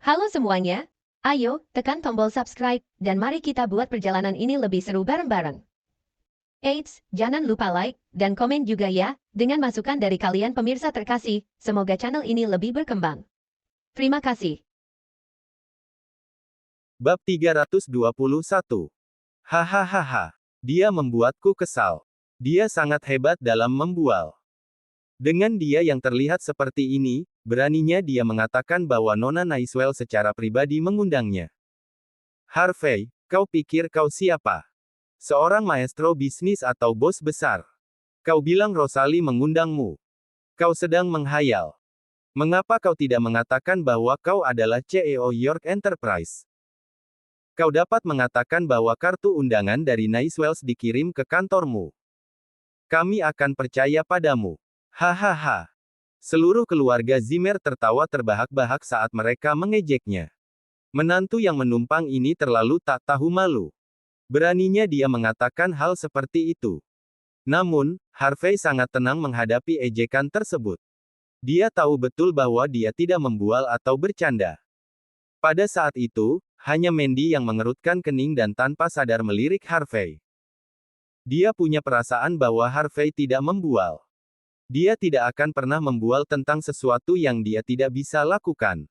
Halo semuanya, ayo tekan tombol subscribe dan mari kita buat perjalanan ini lebih seru bareng-bareng. Eits, jangan lupa like dan komen juga ya, dengan masukan dari kalian pemirsa terkasih, semoga channel ini lebih berkembang. Terima kasih. Bab 321. Hahaha. Dia membuatku kesal. Dia sangat hebat dalam membual. Dengan dia yang terlihat seperti ini, beraninya dia mengatakan bahwa Nona Naiswell secara pribadi mengundangnya. Harvey, kau pikir kau siapa? Seorang maestro bisnis atau bos besar? Kau bilang Rosalie mengundangmu. Kau sedang menghayal. Mengapa kau tidak mengatakan bahwa kau adalah CEO York Enterprise? Kau dapat mengatakan bahwa kartu undangan dari Naiswells dikirim ke kantormu. Kami akan percaya padamu. Hahaha. Seluruh keluarga Zimmer tertawa terbahak-bahak saat mereka mengejeknya. Menantu yang menumpang ini terlalu tak tahu malu. Beraninya dia mengatakan hal seperti itu. Namun, Harvey sangat tenang menghadapi ejekan tersebut. Dia tahu betul bahwa dia tidak membual atau bercanda. Pada saat itu, hanya Mandy yang mengerutkan kening dan tanpa sadar melirik Harvey. Dia punya perasaan bahwa Harvey tidak membual. Dia tidak akan pernah membual tentang sesuatu yang dia tidak bisa lakukan.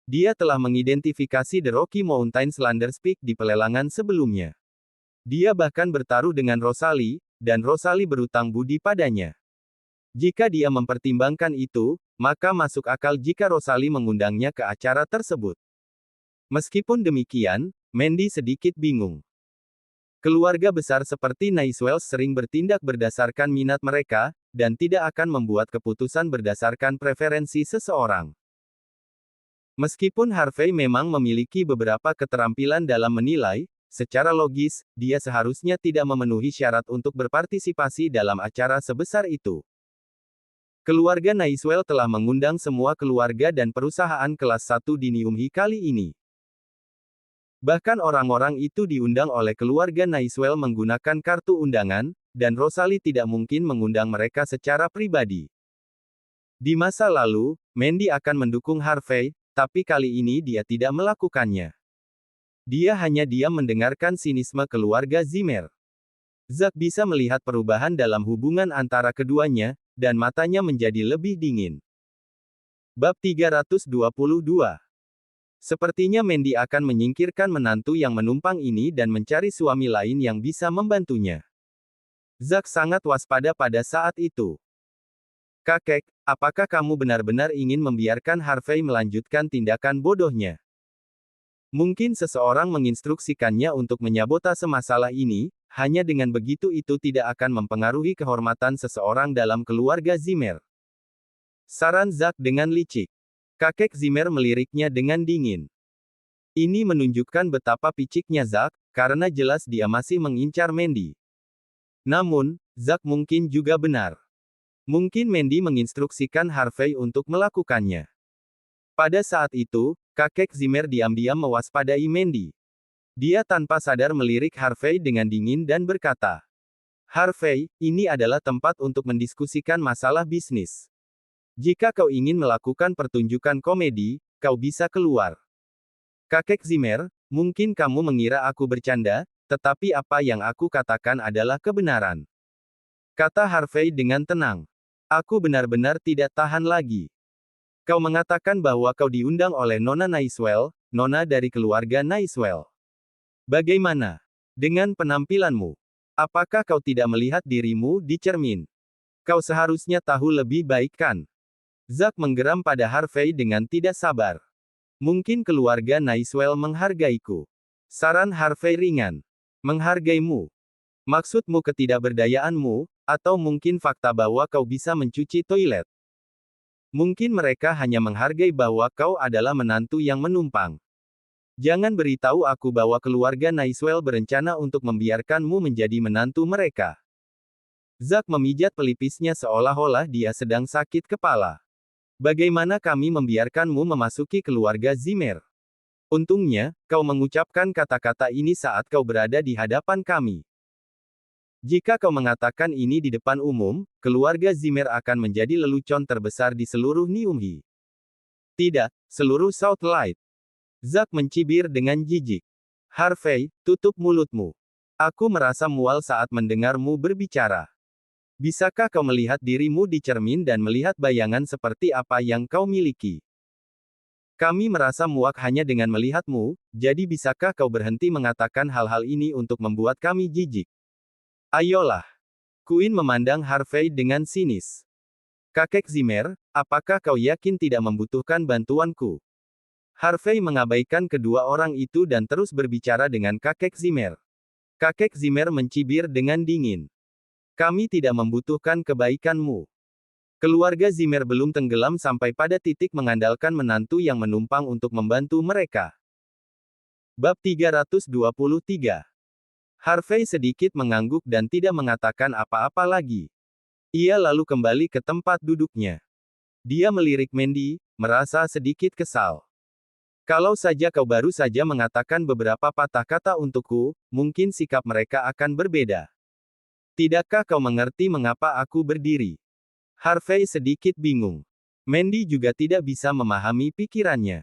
Dia telah mengidentifikasi The Rocky Mountains Landers Peak di pelelangan sebelumnya. Dia bahkan bertaruh dengan Rosalie, dan Rosalie berutang budi padanya. Jika dia mempertimbangkan itu, maka masuk akal jika Rosalie mengundangnya ke acara tersebut. Meskipun demikian, Mandy sedikit bingung. Keluarga besar seperti Naiswells sering bertindak berdasarkan minat mereka, dan tidak akan membuat keputusan berdasarkan preferensi seseorang. Meskipun Harvey memang memiliki beberapa keterampilan dalam menilai, secara logis, dia seharusnya tidak memenuhi syarat untuk berpartisipasi dalam acara sebesar itu. Keluarga Naiswell telah mengundang semua keluarga dan perusahaan kelas 1 di Niumhi kali ini. Bahkan orang-orang itu diundang oleh keluarga Naiswell menggunakan kartu undangan, dan Rosalie tidak mungkin mengundang mereka secara pribadi. Di masa lalu, Mandy akan mendukung Harvey, tapi kali ini dia tidak melakukannya. Dia hanya diam mendengarkan sinisme keluarga Zimmer. Zack bisa melihat perubahan dalam hubungan antara keduanya, dan matanya menjadi lebih dingin. Bab 322. Sepertinya Mandy akan menyingkirkan menantu yang menumpang ini dan mencari suami lain yang bisa membantunya. Zack sangat waspada pada saat itu. Kakek, apakah kamu benar-benar ingin membiarkan Harvey melanjutkan tindakan bodohnya? Mungkin seseorang menginstruksikannya untuk menyabotase masalah ini, hanya dengan begitu itu tidak akan mempengaruhi kehormatan seseorang dalam keluarga Zimmer. Saran Zack dengan licik. Kakek Zimmer meliriknya dengan dingin. Ini menunjukkan betapa piciknya Zack, karena jelas dia masih mengincar Mandy. Namun, Zack mungkin juga benar. Mungkin Mandy menginstruksikan Harvey untuk melakukannya. Pada saat itu, kakek Zimmer diam-diam mewaspadai Mandy. Dia tanpa sadar melirik Harvey dengan dingin dan berkata, "Harvey, ini adalah tempat untuk mendiskusikan masalah bisnis. Jika kau ingin melakukan pertunjukan komedi, kau bisa keluar." Kakek Zimmer, mungkin kamu mengira aku bercanda, tetapi apa yang aku katakan adalah kebenaran. Kata Harvey dengan tenang. Aku benar-benar tidak tahan lagi. Kau mengatakan bahwa kau diundang oleh Nona Naiswell, Nona dari keluarga Naiswell. Bagaimana dengan penampilanmu? Apakah kau tidak melihat dirimu di cermin? Kau seharusnya tahu lebih baik kan? Zack menggeram pada Harvey dengan tidak sabar. Mungkin keluarga Naiswell menghargaiku. Saran Harvey ringan. Menghargaimu. Maksudmu ketidakberdayaanmu, atau mungkin fakta bahwa kau bisa mencuci toilet. Mungkin mereka hanya menghargai bahwa kau adalah menantu yang menumpang. Jangan beritahu aku bahwa keluarga Naiswell berencana untuk membiarkanmu menjadi menantu mereka. Zack memijat pelipisnya seolah-olah dia sedang sakit kepala. Bagaimana kami membiarkanmu memasuki keluarga Zimmer? Untungnya, kau mengucapkan kata-kata ini saat kau berada di hadapan kami. Jika kau mengatakan ini di depan umum, keluarga Zimmer akan menjadi lelucon terbesar di seluruh Niumhi. Tidak, seluruh South Light. Zack mencibir dengan jijik. Harvey, tutup mulutmu. Aku merasa mual saat mendengarmu berbicara. Bisakah kau melihat dirimu di cermin dan melihat bayangan seperti apa yang kau miliki? Kami merasa muak hanya dengan melihatmu, jadi bisakah kau berhenti mengatakan hal-hal ini untuk membuat kami jijik? Ayolah. Queen memandang Harvey dengan sinis. Kakek Zimmer, apakah kau yakin tidak membutuhkan bantuanku? Harvey mengabaikan kedua orang itu dan terus berbicara dengan kakek Zimmer. Kakek Zimmer mencibir dengan dingin. Kami tidak membutuhkan kebaikanmu. Keluarga Zimmer belum tenggelam sampai pada titik mengandalkan menantu yang menumpang untuk membantu mereka. Bab 323. Harvey sedikit mengangguk dan tidak mengatakan apa-apa lagi. Ia lalu kembali ke tempat duduknya. Dia melirik Mandy, merasa sedikit kesal. Kalau saja kau baru saja mengatakan beberapa patah kata untukku, mungkin sikap mereka akan berbeda. Tidakkah kau mengerti mengapa aku berdiri? Harvey sedikit bingung. Mandy juga tidak bisa memahami pikirannya.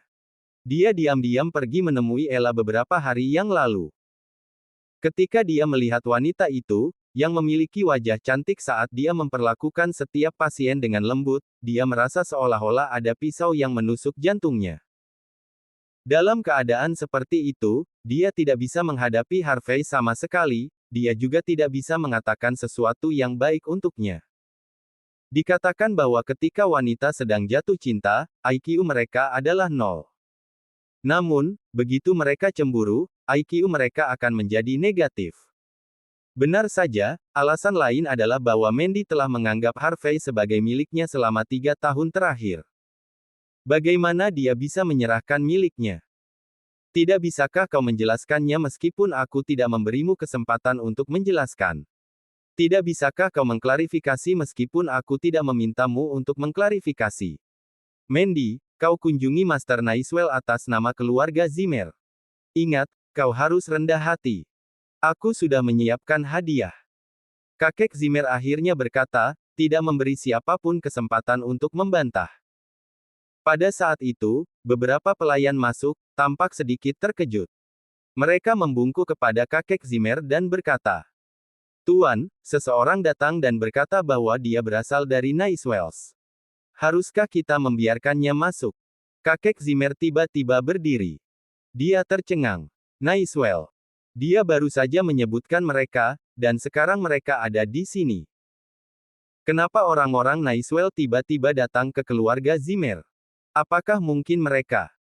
Dia diam-diam pergi menemui Ella beberapa hari yang lalu. Ketika dia melihat wanita itu, yang memiliki wajah cantik saat dia memperlakukan setiap pasien dengan lembut, dia merasa seolah-olah ada pisau yang menusuk jantungnya. Dalam keadaan seperti itu, dia tidak bisa menghadapi Harvey sama sekali, dia juga tidak bisa mengatakan sesuatu yang baik untuknya. Dikatakan bahwa ketika wanita sedang jatuh cinta, IQ mereka adalah 0. Namun, begitu mereka cemburu, IQ mereka akan menjadi negatif. Benar saja, alasan lain adalah bahwa Mandy telah menganggap Harvey sebagai miliknya selama 3 tahun terakhir. Bagaimana dia bisa menyerahkan miliknya? Tidak bisakah kau menjelaskannya meskipun aku tidak memberimu kesempatan untuk menjelaskan? Tidak bisakah kau mengklarifikasi meskipun aku tidak memintamu untuk mengklarifikasi? Mandy, kau kunjungi Master Naiswell atas nama keluarga Zimmer. Ingat, kau harus rendah hati. Aku sudah menyiapkan hadiah. Kakek Zimmer akhirnya berkata, tidak memberi siapapun kesempatan untuk membantah. Pada saat itu, beberapa pelayan masuk, tampak sedikit terkejut. Mereka membungkuk kepada kakek Zimmer dan berkata, Tuan, seseorang datang dan berkata bahwa dia berasal dari Naiswells. Haruskah kita membiarkannya masuk? Kakek Zimmer tiba-tiba berdiri. Dia tercengang. Naiswell. Dia baru saja menyebutkan mereka, dan sekarang mereka ada di sini. Kenapa orang-orang Naiswell tiba-tiba datang ke keluarga Zimmer? Apakah mungkin mereka?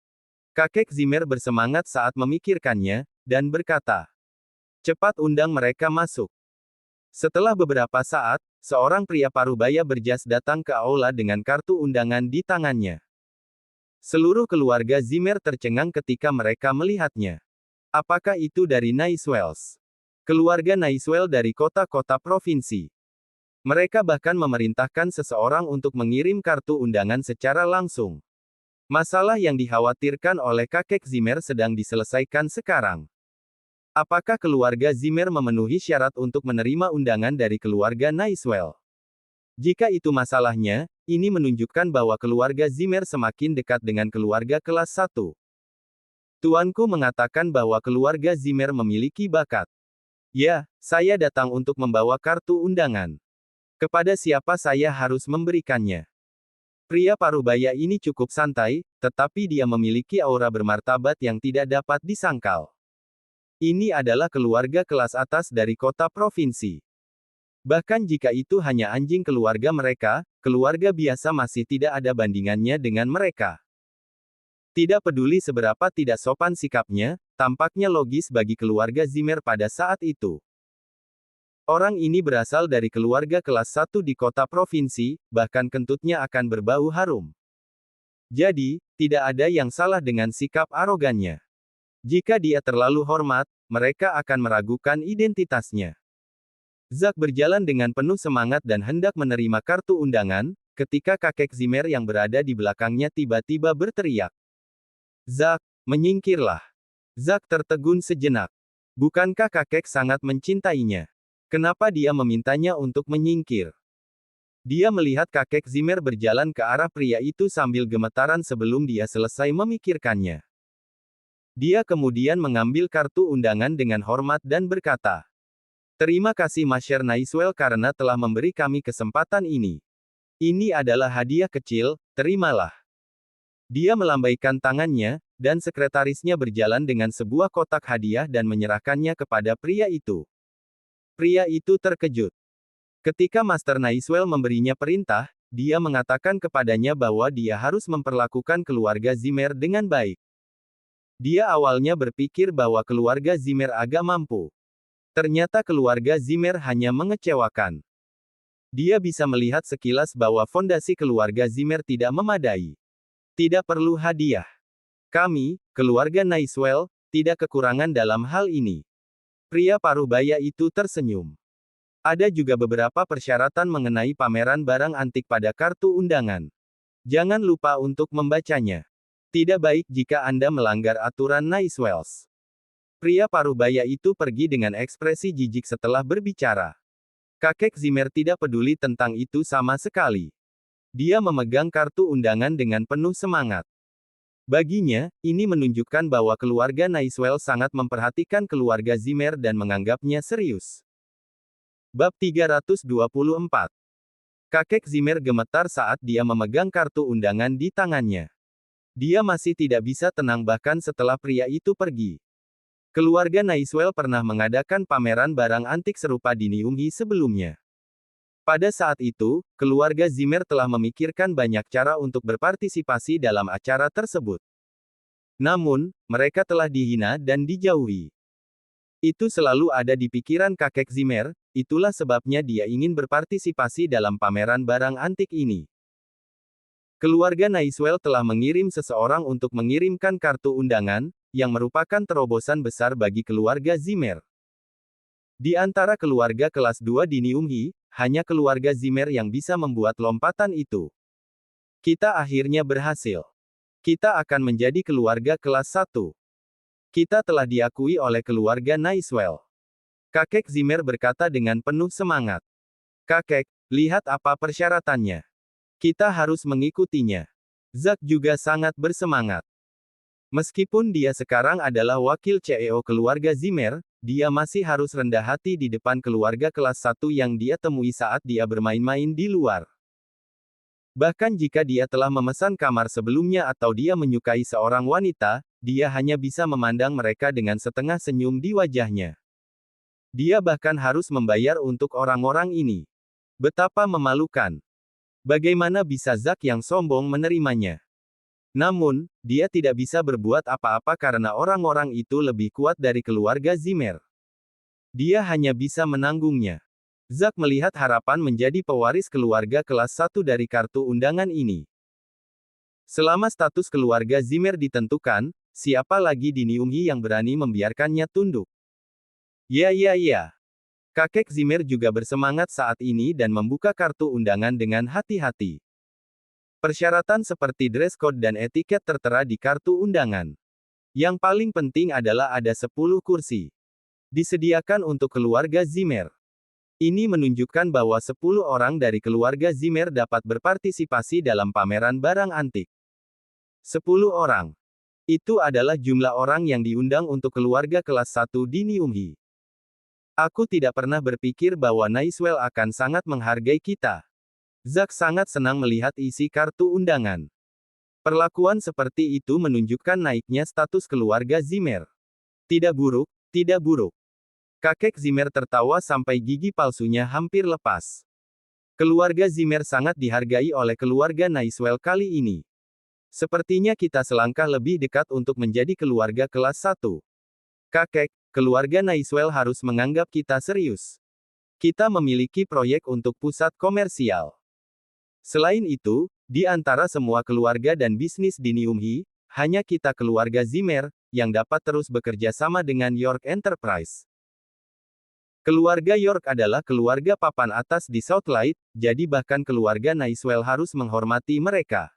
Kakek Zimmer bersemangat saat memikirkannya, dan berkata, cepat undang mereka masuk. Setelah beberapa saat, seorang pria parubaya berjas datang ke aula dengan kartu undangan di tangannya. Seluruh keluarga Zimmer tercengang ketika mereka melihatnya. Apakah itu dari Naiswells? Keluarga Naiswell dari kota-kota provinsi. Mereka bahkan memerintahkan seseorang untuk mengirim kartu undangan secara langsung. Masalah yang dikhawatirkan oleh kakek Zimmer sedang diselesaikan sekarang. Apakah keluarga Zimmer memenuhi syarat untuk menerima undangan dari keluarga Naiswell? Jika itu masalahnya, ini menunjukkan bahwa keluarga Zimmer semakin dekat dengan keluarga kelas 1. Tuanku mengatakan bahwa keluarga Zimmer memiliki bakat. Ya, saya datang untuk membawa kartu undangan. Kepada siapa saya harus memberikannya? Pria parubaya ini cukup santai, tetapi dia memiliki aura bermartabat yang tidak dapat disangkal. Ini adalah keluarga kelas atas dari kota provinsi. Bahkan jika itu hanya anjing keluarga mereka, keluarga biasa masih tidak ada bandingannya dengan mereka. Tidak peduli seberapa tidak sopan sikapnya, tampaknya logis bagi keluarga Zimmer pada saat itu. Orang ini berasal dari keluarga kelas 1 di kota provinsi, bahkan kentutnya akan berbau harum. Jadi, tidak ada yang salah dengan sikap arogannya. Jika dia terlalu hormat, mereka akan meragukan identitasnya. Zack berjalan dengan penuh semangat dan hendak menerima kartu undangan, ketika kakek Zimmer yang berada di belakangnya tiba-tiba berteriak. Zack, menyingkirlah. Zack tertegun sejenak. Bukankah kakek sangat mencintainya? Kenapa dia memintanya untuk menyingkir? Dia melihat kakek Zimmer berjalan ke arah pria itu sambil gemetaran sebelum dia selesai memikirkannya. Dia kemudian mengambil kartu undangan dengan hormat dan berkata, "Terima kasih Master Naiswell karena telah memberi kami kesempatan ini. Ini adalah hadiah kecil, terimalah." Dia melambaikan tangannya, dan sekretarisnya berjalan dengan sebuah kotak hadiah dan menyerahkannya kepada pria itu. Pria itu terkejut. Ketika Master Naiswell memberinya perintah, dia mengatakan kepadanya bahwa dia harus memperlakukan keluarga Zimmer dengan baik. Dia awalnya berpikir bahwa keluarga Zimmer agak mampu. Ternyata keluarga Zimmer hanya mengecewakan. Dia bisa melihat sekilas bahwa fondasi keluarga Zimmer tidak memadai. Tidak perlu hadiah. Kami, keluarga Naiswell, tidak kekurangan dalam hal ini. Pria parubaya itu tersenyum. Ada juga beberapa persyaratan mengenai pameran barang antik pada kartu undangan. Jangan lupa untuk membacanya. Tidak baik jika Anda melanggar aturan Naiswells. Pria parubaya itu pergi dengan ekspresi jijik setelah berbicara. Kakek Zimmer tidak peduli tentang itu sama sekali. Dia memegang kartu undangan dengan penuh semangat. Baginya, ini menunjukkan bahwa keluarga Naiswell sangat memperhatikan keluarga Zimmer dan menganggapnya serius. Bab 324. Kakek Zimmer gemetar saat dia memegang kartu undangan di tangannya. Dia masih tidak bisa tenang bahkan setelah pria itu pergi. Keluarga Naiswell pernah mengadakan pameran barang antik serupa di Niumhi sebelumnya. Pada saat itu, keluarga Zimmer telah memikirkan banyak cara untuk berpartisipasi dalam acara tersebut. Namun, mereka telah dihina dan dijauhi. Itu selalu ada di pikiran kakek Zimmer, itulah sebabnya dia ingin berpartisipasi dalam pameran barang antik ini. Keluarga Naiswell telah mengirim seseorang untuk mengirimkan kartu undangan, yang merupakan terobosan besar bagi keluarga Zimmer. Di antara keluarga kelas 2 di Niumhi, hanya keluarga Zimmer yang bisa membuat lompatan itu. Kita akhirnya berhasil. Kita akan menjadi keluarga kelas 1. Kita telah diakui oleh keluarga Naiswell. Kakek Zimmer berkata dengan penuh semangat. Kakek, lihat apa persyaratannya. Kita harus mengikutinya. Zack juga sangat bersemangat. Meskipun dia sekarang adalah wakil CEO keluarga Zimmer, dia masih harus rendah hati di depan keluarga kelas 1 yang dia temui saat dia bermain-main di luar. Bahkan jika dia telah memesan kamar sebelumnya atau dia menyukai seorang wanita, dia hanya bisa memandang mereka dengan setengah senyum di wajahnya. Dia bahkan harus membayar untuk orang-orang ini. Betapa memalukan. Bagaimana bisa Zack yang sombong menerimanya? Namun, dia tidak bisa berbuat apa-apa karena orang-orang itu lebih kuat dari keluarga Zimmer. Dia hanya bisa menanggungnya. Zack melihat harapan menjadi pewaris keluarga kelas 1 dari kartu undangan ini. Selama status keluarga Zimmer ditentukan, siapa lagi di Niumhi yang berani membiarkannya tunduk? Ya. Kakek Zimmer juga bersemangat saat ini dan membuka kartu undangan dengan hati-hati. Persyaratan seperti dress code dan etiket tertera di kartu undangan. Yang paling penting adalah ada 10 kursi. Disediakan untuk keluarga Zimmer. Ini menunjukkan bahwa 10 orang dari keluarga Zimmer dapat berpartisipasi dalam pameran barang antik. 10 orang. Itu adalah jumlah orang yang diundang untuk keluarga kelas 1 di Niumhi. Aku tidak pernah berpikir bahwa Naiswell akan sangat menghargai kita. Zack sangat senang melihat isi kartu undangan. Perlakuan seperti itu menunjukkan naiknya status keluarga Zimmer. Tidak buruk, tidak buruk. Kakek Zimmer tertawa sampai gigi palsunya hampir lepas. Keluarga Zimmer sangat dihargai oleh keluarga Naiswell kali ini. Sepertinya kita selangkah lebih dekat untuk menjadi keluarga kelas 1. Kakek, keluarga Naiswell harus menganggap kita serius. Kita memiliki proyek untuk pusat komersial. Selain itu, di antara semua keluarga dan bisnis di Niumhi, hanya kita keluarga Zimmer, yang dapat terus bekerja sama dengan York Enterprise. Keluarga York adalah keluarga papan atas di Southlight, jadi bahkan keluarga Naiswell harus menghormati mereka.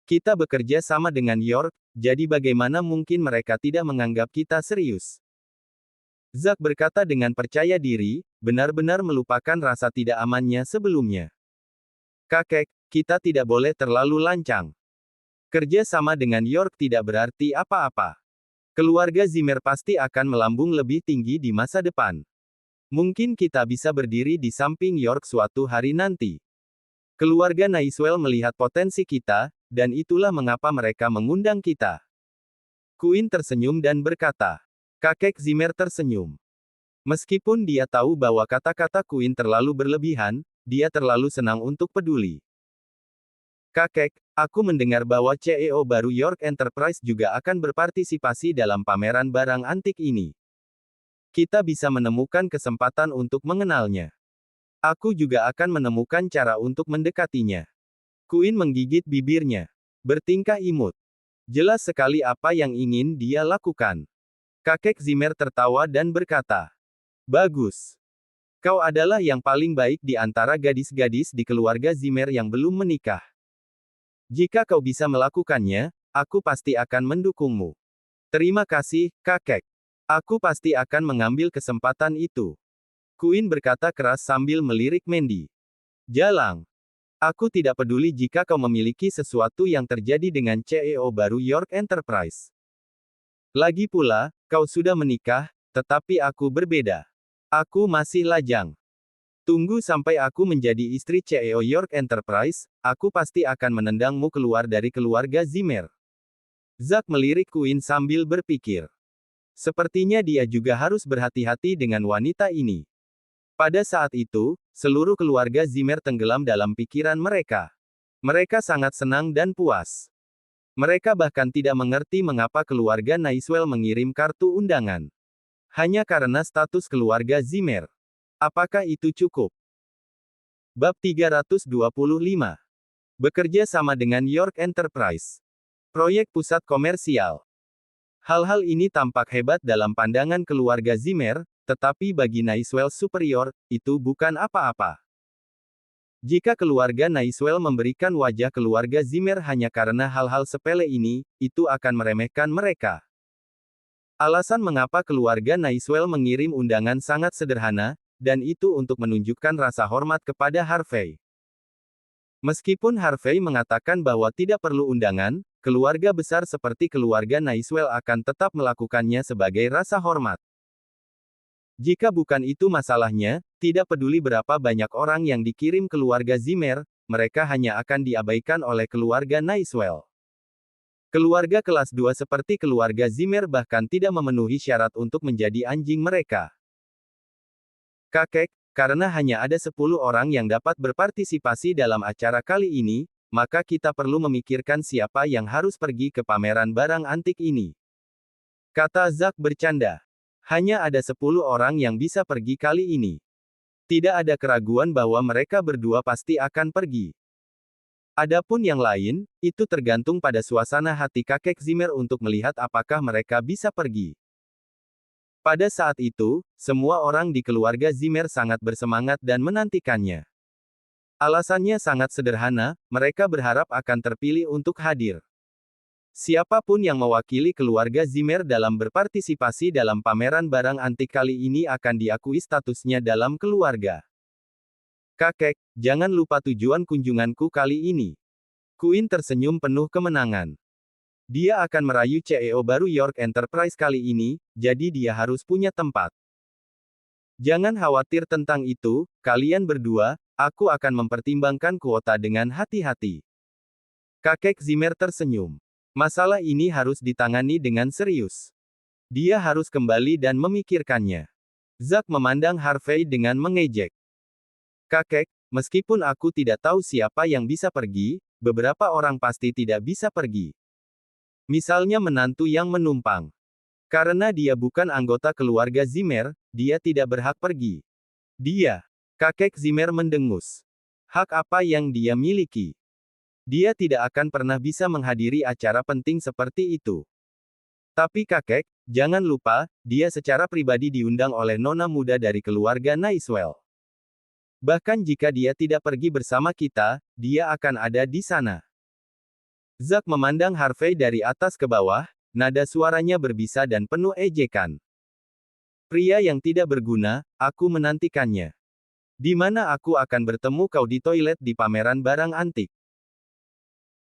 Kita bekerja sama dengan York, jadi bagaimana mungkin mereka tidak menganggap kita serius? Zack berkata dengan percaya diri, benar-benar melupakan rasa tidak amannya sebelumnya. Kakek, kita tidak boleh terlalu lancang. Kerja sama dengan York tidak berarti apa-apa. Keluarga Zimmer pasti akan melambung lebih tinggi di masa depan. Mungkin kita bisa berdiri di samping York suatu hari nanti. Keluarga Naiswell melihat potensi kita, dan itulah mengapa mereka mengundang kita. Queen tersenyum dan berkata. Kakek Zimmer tersenyum. Meskipun dia tahu bahwa kata-kata Queen terlalu berlebihan, dia terlalu senang untuk peduli. Kakek, aku mendengar bahwa CEO baru York Enterprise juga akan berpartisipasi dalam pameran barang antik ini. Kita bisa menemukan kesempatan untuk mengenalnya. Aku juga akan menemukan cara untuk mendekatinya. Queen menggigit bibirnya. Bertingkah imut. Jelas sekali apa yang ingin dia lakukan. Kakek Zimmer tertawa dan berkata, bagus. Kau adalah yang paling baik di antara gadis-gadis di keluarga Zimmer yang belum menikah. Jika kau bisa melakukannya, aku pasti akan mendukungmu. Terima kasih, kakek. Aku pasti akan mengambil kesempatan itu. Queen berkata keras sambil melirik Mandy. Jalang. Aku tidak peduli jika kau memiliki sesuatu yang terjadi dengan CEO baru York Enterprise. Lagi pula, kau sudah menikah, tetapi aku berbeda. Aku masih lajang. Tunggu sampai aku menjadi istri CEO York Enterprise, aku pasti akan menendangmu keluar dari keluarga Zimmer. Zack melirik Queen sambil berpikir. Sepertinya dia juga harus berhati-hati dengan wanita ini. Pada saat itu, seluruh keluarga Zimmer tenggelam dalam pikiran mereka. Mereka sangat senang dan puas. Mereka bahkan tidak mengerti mengapa keluarga Naiswell mengirim kartu undangan. Hanya karena status keluarga Zimmer. Apakah itu cukup? Bab 325. Bekerja sama dengan York Enterprise. Proyek pusat komersial. Hal-hal ini tampak hebat dalam pandangan keluarga Zimmer, tetapi bagi Naiswell superior, itu bukan apa-apa. Jika keluarga Naiswell memberikan wajah keluarga Zimmer hanya karena hal-hal sepele ini, itu akan meremehkan mereka. Alasan mengapa keluarga Naiswell mengirim undangan sangat sederhana, dan itu untuk menunjukkan rasa hormat kepada Harvey. Meskipun Harvey mengatakan bahwa tidak perlu undangan, keluarga besar seperti keluarga Naiswell akan tetap melakukannya sebagai rasa hormat. Jika bukan itu masalahnya, tidak peduli berapa banyak orang yang dikirim keluarga Zimmer, mereka hanya akan diabaikan oleh keluarga Naiswell. Keluarga kelas 2 seperti keluarga Zimmer bahkan tidak memenuhi syarat untuk menjadi anjing mereka. Kakek, karena hanya ada 10 orang yang dapat berpartisipasi dalam acara kali ini, maka kita perlu memikirkan siapa yang harus pergi ke pameran barang antik ini. Kata Zack bercanda. Hanya ada 10 orang yang bisa pergi kali ini. Tidak ada keraguan bahwa mereka berdua pasti akan pergi. Adapun yang lain, itu tergantung pada suasana hati kakek Zimmer untuk melihat apakah mereka bisa pergi. Pada saat itu, semua orang di keluarga Zimmer sangat bersemangat dan menantikannya. Alasannya sangat sederhana, mereka berharap akan terpilih untuk hadir. Siapapun yang mewakili keluarga Zimmer dalam berpartisipasi dalam pameran barang antik kali ini akan diakui statusnya dalam keluarga. Kakek, jangan lupa tujuan kunjunganku kali ini. Queen tersenyum penuh kemenangan. Dia akan merayu CEO baru York Enterprise kali ini, jadi dia harus punya tempat. Jangan khawatir tentang itu, kalian berdua, aku akan mempertimbangkan kuota dengan hati-hati. Kakek Zimmer tersenyum. Masalah ini harus ditangani dengan serius. Dia harus kembali dan memikirkannya. Zack memandang Harvey dengan mengejek. Kakek, meskipun aku tidak tahu siapa yang bisa pergi, beberapa orang pasti tidak bisa pergi. Misalnya menantu yang menumpang. Karena dia bukan anggota keluarga Zimmer, dia tidak berhak pergi. Dia. Kakek Zimmer mendengus. Hak apa yang dia miliki? Dia tidak akan pernah bisa menghadiri acara penting seperti itu. Tapi kakek, jangan lupa, dia secara pribadi diundang oleh nona muda dari keluarga Naiswell. Bahkan jika dia tidak pergi bersama kita, dia akan ada di sana. Zack memandang Harvey dari atas ke bawah, nada suaranya berbisa dan penuh ejekan. Pria yang tidak berguna, aku menantikannya. Di mana aku akan bertemu kau di toilet di pameran barang antik.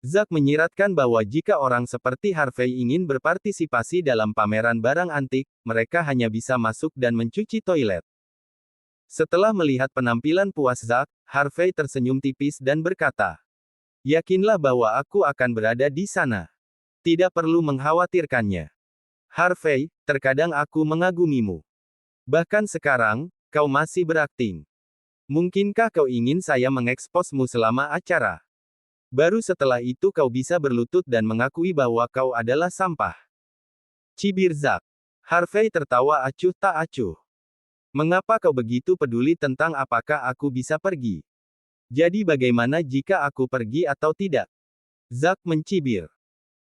Zack menyiratkan bahwa jika orang seperti Harvey ingin berpartisipasi dalam pameran barang antik, mereka hanya bisa masuk dan mencuci toilet. Setelah melihat penampilan puas Zack, Harvey tersenyum tipis dan berkata, "Yakinlah bahwa aku akan berada di sana. Tidak perlu mengkhawatirkannya. Harvey, terkadang aku mengagumimu. Bahkan sekarang, kau masih berakting. Mungkinkah kau ingin saya mengeksposmu selama acara? Baru setelah itu kau bisa berlutut dan mengakui bahwa kau adalah sampah." Cibir Zack. Harvey tertawa acuh tak acuh. "Mengapa kau begitu peduli tentang apakah aku bisa pergi? Jadi bagaimana jika aku pergi atau tidak?" Zack mencibir.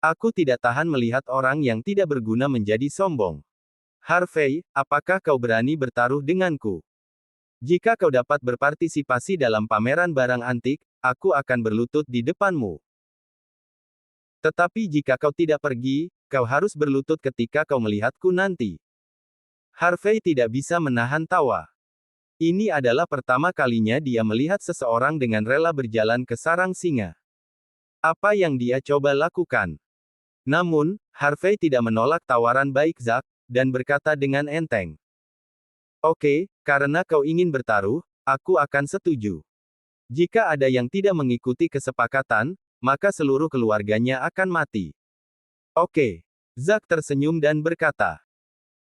"Aku tidak tahan melihat orang yang tidak berguna menjadi sombong. Harvey, apakah kau berani bertaruh denganku? Jika kau dapat berpartisipasi dalam pameran barang antik, aku akan berlutut di depanmu. Tetapi jika kau tidak pergi, kau harus berlutut ketika kau melihatku nanti." Harvey tidak bisa menahan tawa. Ini adalah pertama kalinya dia melihat seseorang dengan rela berjalan ke sarang singa. Apa yang dia coba lakukan? Namun, Harvey tidak menolak tawaran baik Zack, dan berkata dengan enteng, "Oke, karena kau ingin bertaruh, aku akan setuju. Jika ada yang tidak mengikuti kesepakatan, maka seluruh keluarganya akan mati." "Oke." Zack tersenyum dan berkata,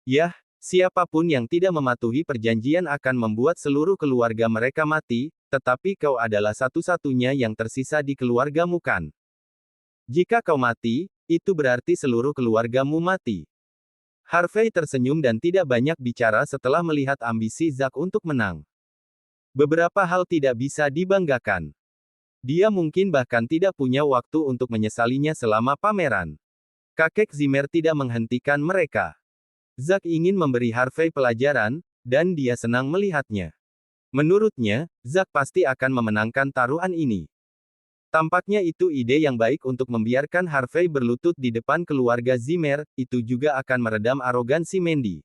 "Yah, siapapun yang tidak mematuhi perjanjian akan membuat seluruh keluarga mereka mati, tetapi kau adalah satu-satunya yang tersisa di keluargamu kan? Jika kau mati, itu berarti seluruh keluargamu mati." Harvey tersenyum dan tidak banyak bicara setelah melihat ambisi Zack untuk menang. Beberapa hal tidak bisa dibanggakan. Dia mungkin bahkan tidak punya waktu untuk menyesalinya selama pameran. Kakek Zimmer tidak menghentikan mereka. Zack ingin memberi Harvey pelajaran, dan dia senang melihatnya. Menurutnya, Zack pasti akan memenangkan taruhan ini. Tampaknya itu ide yang baik untuk membiarkan Harvey berlutut di depan keluarga Zimmer, itu juga akan meredam arogansi Mandy.